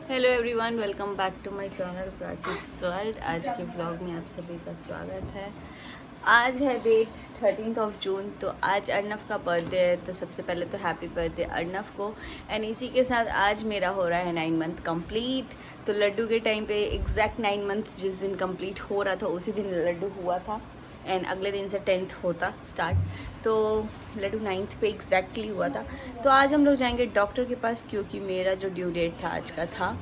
Hello everyone, welcome back to my channel Prachi's world. आज के blog में आप सभी का स्वागत है। आज है डेट 13 जून। तो आज अर्नव का बर्थडे है, तो सबसे पहले तो हैप्पी बर्थडे अर्नव को। एंड इसी के साथ आज मेरा हो रहा है 9 मंथ कंप्लीट। तो लड्डू के टाइम पे एग्जैक्ट 9 मंथ जिस दिन कंप्लीट हो रहा था उसी दिन लड्डू हुआ था। एंड अगले दिन से 10th होता स्टार्ट, तो लड्डू 9th पे एग्जैक्टली हुआ था। तो आज हम लोग जाएंगे डॉक्टर के पास, क्योंकि मेरा जो ड्यू डेट था आज का था,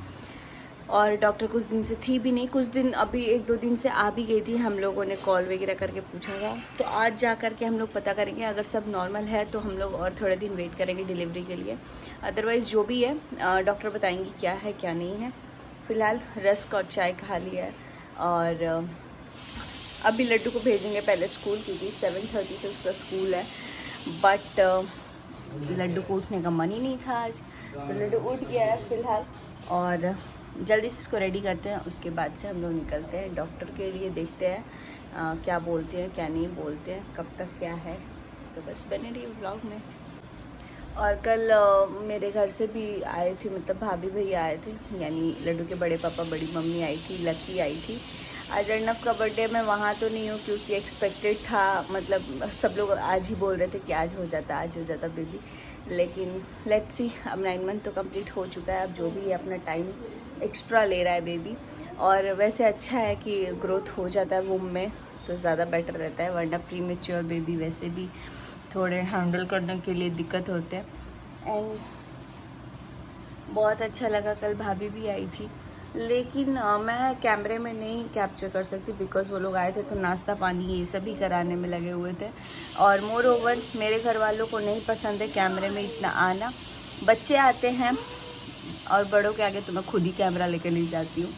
और डॉक्टर कुछ दिन से थी भी नहीं। कुछ दिन अभी 1-2 दिन से आ भी गई थी। हम लोगों ने कॉल वगैरह करके पूछा था, तो आज जा कर के हम लोग पता करेंगे। अगर सब नॉर्मल है तो हम लोग और थोड़े दिन वेट करेंगे डिलीवरी के लिए। अदरवाइज़ जो भी है डॉक्टर बताएंगी क्या है क्या नहीं है। फ़िलहाल रस्क और चाय खा लिया है, और अभी लड्डू को भेजेंगे पहले स्कूल, क्योंकि 7:30 से उसका स्कूल है। बट लड्डू को उठने का मन ही नहीं था आज, तो लड्डू उठ गया है फ़िलहाल। और जल्दी से इसको रेडी करते हैं, उसके बाद से हम लोग निकलते हैं डॉक्टर के लिए। देखते हैं क्या बोलते हैं क्या नहीं बोलते हैं, कब तक क्या है। तो बस बने रहिए व्लॉग में। और कल मेरे घर से भी आए थे, मतलब भाभी भैया आए थे, यानी लड्डू के बड़े पापा बड़ी मम्मी आई थी, लकी आई थी। आज अर्नव का बर्थडे, मैं वहाँ तो नहीं हूँ क्योंकि एक्सपेक्टेड था, मतलब सब लोग आज ही बोल रहे थे कि आज हो जाता बेबी। लेकिन लेट्स सी, अब 9 मंथ तो कंप्लीट हो चुका है। अब जो भी है अपना टाइम एक्स्ट्रा ले रहा है बेबी। और वैसे अच्छा है कि ग्रोथ हो जाता है वूम में, तो ज़्यादा बेटर रहता है, वरना प्रीमेच्योर बेबी वैसे भी थोड़े हैंडल करने के लिए दिक्कत होते हैं। एंड बहुत अच्छा लगा, कल भाभी भी आई थी। लेकिन मैं कैमरे में नहीं कैप्चर कर सकती, बिकॉज़ वो लोग आए थे तो नाश्ता पानी ये सभी कराने में लगे हुए थे। और मोर ओवर मेरे घर वालों को नहीं पसंद है कैमरे में इतना आना। बच्चे आते हैं और बड़ों के आगे तो मैं खुद ही कैमरा लेकर नहीं जाती हूँ,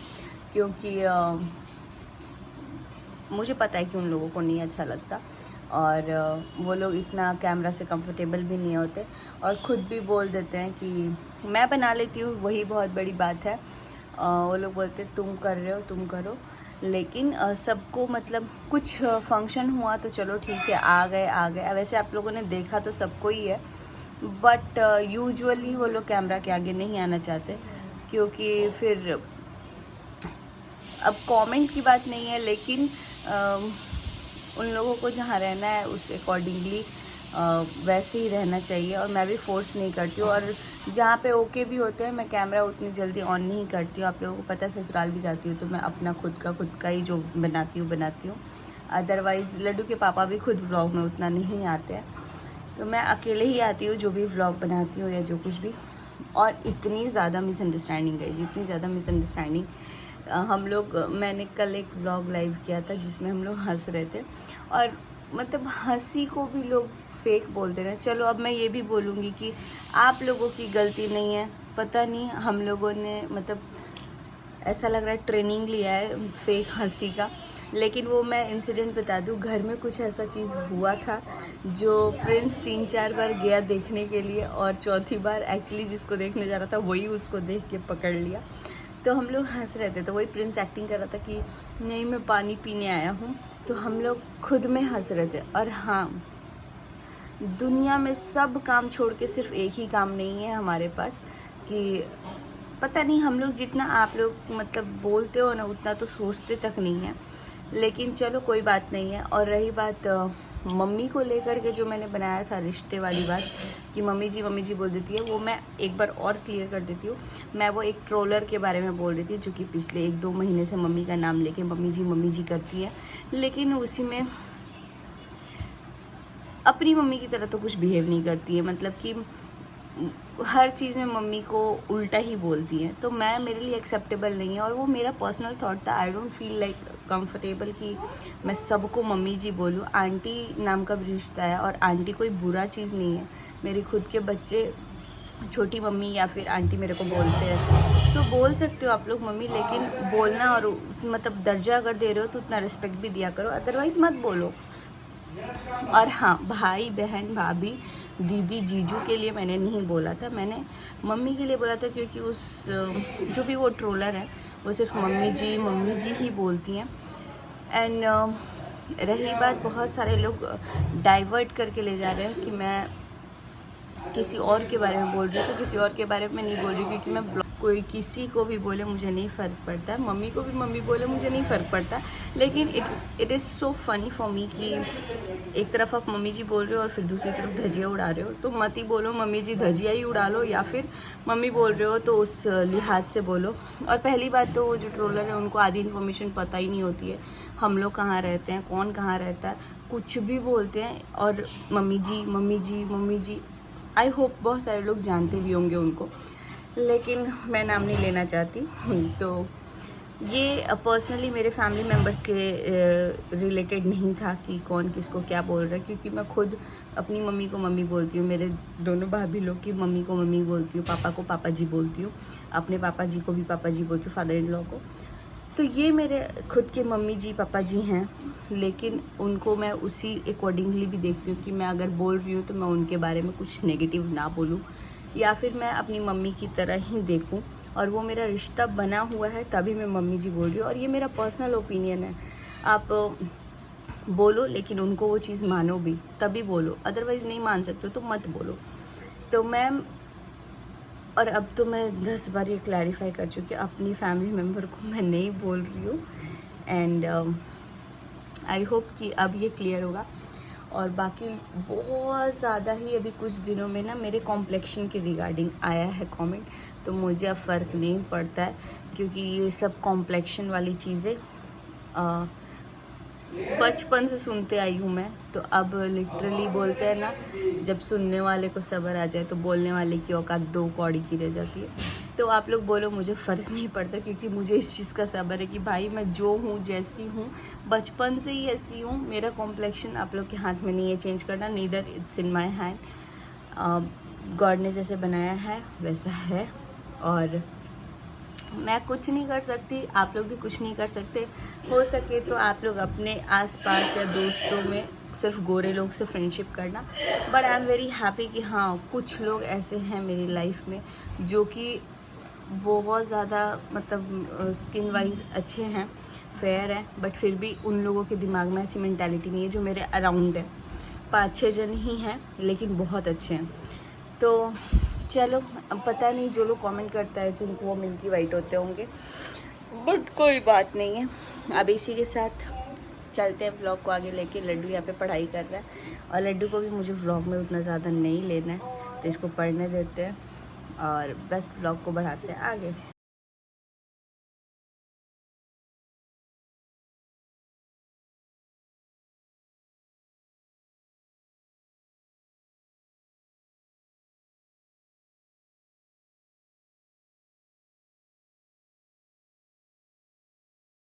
क्योंकि मुझे पता है कि उन लोगों को नहीं अच्छा लगता। और वो लोग इतना कैमरा से कंफर्टेबल भी नहीं होते, और ख़ुद भी बोल देते हैं कि मैं बना लेती हूँ, वही बहुत बड़ी बात है। वो लोग बोलते तुम कर रहे हो तुम करो। लेकिन सबको, मतलब कुछ फंक्शन हुआ तो चलो ठीक है, आ गए। वैसे आप लोगों ने देखा तो सबको ही है, बट यूजुअली वो लोग कैमरा के आगे नहीं आना चाहते, क्योंकि फिर अब कमेंट की बात नहीं है, लेकिन उन लोगों को जहाँ रहना है उस अकॉर्डिंगली वैसे ही रहना चाहिए। और मैं भी फोर्स नहीं करती हूँ, और जहाँ पे ओके भी होते हैं मैं कैमरा उतनी जल्दी ऑन नहीं करती हूँ। आप लोगों को पता है, ससुराल भी जाती हूँ तो मैं अपना खुद का ही जो बनाती हूँ। अदरवाइज़ लड्डू के पापा भी खुद व्लॉग में उतना नहीं आते हैं, तो मैं अकेले ही आती हूँ जो भी व्लॉग बनाती हूँ या जो कुछ भी। और इतनी ज़्यादा मिसअंडरस्टैंडिंग गई, इतनी ज़्यादा मिसअंडरस्टैंडिंग। मैंने कल एक व्लॉग लाइव किया था जिसमें हम लोग हंस रहे थे, और मतलब हंसी को भी लोग फेक बोलते रहे। चलो अब मैं ये भी बोलूँगी कि आप लोगों की गलती नहीं है। पता नहीं, हम लोगों ने, मतलब ऐसा लग रहा है ट्रेनिंग लिया है फेक हंसी का। लेकिन वो मैं इंसिडेंट बता दूँ, घर में कुछ ऐसा चीज़ हुआ था जो प्रिंस 3-4 बार गया देखने के लिए, और चौथी बार एक्चुअली जिसको देखने जा रहा था वही उसको देख के पकड़ लिया। तो हम लोग हंस रहे थे, तो वही प्रिंस एक्टिंग कर रहा था कि नहीं मैं पानी पीने आया हूँ, तो हम लोग खुद में हंस रहे थे। और हाँ, दुनिया में सब काम छोड़ के सिर्फ एक ही काम नहीं है हमारे पास, कि पता नहीं हम लोग जितना आप लोग मतलब बोलते हो ना, उतना तो सोचते तक नहीं है। लेकिन चलो कोई बात नहीं है। और रही बात मम्मी को लेकर के, जो मैंने बनाया था रिश्ते वाली बात, कि मम्मी जी बोल देती है, वो मैं एक बार और क्लियर कर देती हूँ। मैं वो एक ट्रोलर के बारे में बोल रही थी, जो कि पिछले 1-2 महीने से मम्मी का नाम लेके मम्मी जी करती है, लेकिन उसी में अपनी मम्मी की तरह तो कुछ बिहेव नहीं करती है। मतलब कि हर चीज़ में मम्मी को उल्टा ही बोलती है, तो मेरे लिए एक्सेप्टेबल नहीं है। और वो मेरा पर्सनल थॉट था, I don't feel like comfortable कि मैं सबको मम्मी जी बोलूँ। आंटी नाम का भी रिश्ता है, और आंटी कोई बुरा चीज़ नहीं है। मेरे खुद के बच्चे छोटी मम्मी या फिर आंटी मेरे को बोलते हैं, तो बोल सकते हो आप लोग मम्मी, लेकिन बोलना, और मतलब दर्जा अगर दे रहे हो तो उतना रिस्पेक्ट भी दिया करो, अदरवाइज़ मत बोलो। और हाँ, भाई बहन भाभी दीदी जीजू के लिए मैंने नहीं बोला था, मैंने मम्मी के लिए बोला था, क्योंकि उस जो भी वो ट्रोलर है वो सिर्फ मम्मी जी ही बोलती हैं। एंड रही बात, बहुत सारे लोग डाइवर्ट करके ले जा रहे हैं कि मैं किसी और के बारे में बोल रही हूँ, तो किसी और के बारे में नहीं बोल रही, क्योंकि मैं कोई किसी को भी बोले मुझे नहीं फ़र्क पड़ता है, मम्मी को भी मम्मी बोले मुझे नहीं फ़र्क पड़ता, लेकिन it is so funny for me कि एक तरफ आप मम्मी जी बोल रहे हो और फिर दूसरी तरफ धजिया उड़ा रहे हो। तो मत ही बोलो मम्मी जी धजिया ही उड़ा लो, या फिर मम्मी बोल रहे हो तो उस लिहाज से बोलो। और पहली बात तो वो जो ट्रोलर है उनको आधी इन्फॉर्मेशन पता ही नहीं होती है, हम लोग कहाँ रहते हैं, कौन कहाँ रहता है, कुछ भी बोलते हैं और मम्मी जी मम्मी जी मम्मी जी। आई होप बहुत सारे लोग जानते भी होंगे उनको, लेकिन मैं नाम नहीं लेना चाहती। तो ये पर्सनली मेरे फैमिली मेम्बर्स के रिलेटेड नहीं था कि कौन किसको क्या बोल रहा है, क्योंकि मैं खुद अपनी मम्मी को मम्मी बोलती हूँ, मेरे दोनों भाभी लोग की मम्मी को मम्मी बोलती हूँ, पापा को पापा जी बोलती हूँ, अपने पापा जी को भी पापा जी बोलती हूँ, फादर इन लॉ को। तो ये मेरे खुद के मम्मी जी पापा जी हैं, लेकिन उनको मैं उसी अकॉर्डिंगली भी देखती हूँ कि मैं अगर बोल रही हूँ तो मैं उनके बारे में कुछ नेगेटिव ना बोलूँ, या फिर मैं अपनी मम्मी की तरह ही देखूँ और वो मेरा रिश्ता बना हुआ है तभी मैं मम्मी जी बोल रही हूँ। और ये मेरा पर्सनल ओपिनियन है, आप बोलो लेकिन उनको वो चीज़ मानो भी, तभी बोलो, अदरवाइज़ नहीं मान सकते तो मत बोलो। तो मैम, और अब तो मैं 10 बार ये क्लैरिफाई कर चुकी हूँ, अपनी फैमिली मेम्बर को मैं नहीं बोल रही हूँ। एंड आई होप कि अब ये क्लियर होगा। और बाकी बहुत ज़्यादा ही अभी कुछ दिनों में ना मेरे कॉम्प्लेक्शन के रिगार्डिंग आया है कमेंट, तो मुझे अब फ़र्क नहीं पड़ता है, क्योंकि ये सब कॉम्प्लेक्शन वाली चीज़ें बचपन से सुनते आई हूँ मैं। तो अब लिटरली बोलते हैं ना, जब सुनने वाले को सब्र आ जाए तो बोलने वाले की औकात 2 कौड़ी की रह जाती है। तो आप लोग बोलो, मुझे फ़र्क नहीं पड़ता, क्योंकि मुझे इस चीज़ का सब्र है कि भाई मैं जो हूँ, जैसी हूँ, बचपन से ही ऐसी हूँ। मेरा कॉम्प्लेक्शन आप लोग के हाथ में नहीं है चेंज करना, neither it's in my hand. God ने जैसे बनाया है वैसा है, और मैं कुछ नहीं कर सकती, आप लोग भी कुछ नहीं कर सकते। हो सके तो आप लोग अपने आसपास या दोस्तों में सिर्फ गोरे लोग से फ्रेंडशिप करना। But I am very happy कि हाँ, कुछ लोग ऐसे हैं मेरी लाइफ में जो कि बहुत ज़्यादा मतलब स्किन वाइज अच्छे हैं, फेयर है, बट फिर भी उन लोगों के दिमाग में ऐसी मेंटालिटी नहीं है जो मेरे अराउंड है। 5-6 जन ही हैं, लेकिन बहुत अच्छे हैं। तो चलो, अब पता नहीं जो लोग कमेंट करता है तो उनको वो मिल्की वाइट होते होंगे, बट कोई बात नहीं है। अब इसी के साथ चलते हैं व्लॉग को आगे लेके। लड्डू यहाँ पे पढ़ाई कर रहा है, और लड्डू को भी मुझे व्लॉग में उतना ज़्यादा नहीं लेना है, तो इसको पढ़ने देते हैं और बस व्लॉग को बढ़ाते हैं आगे।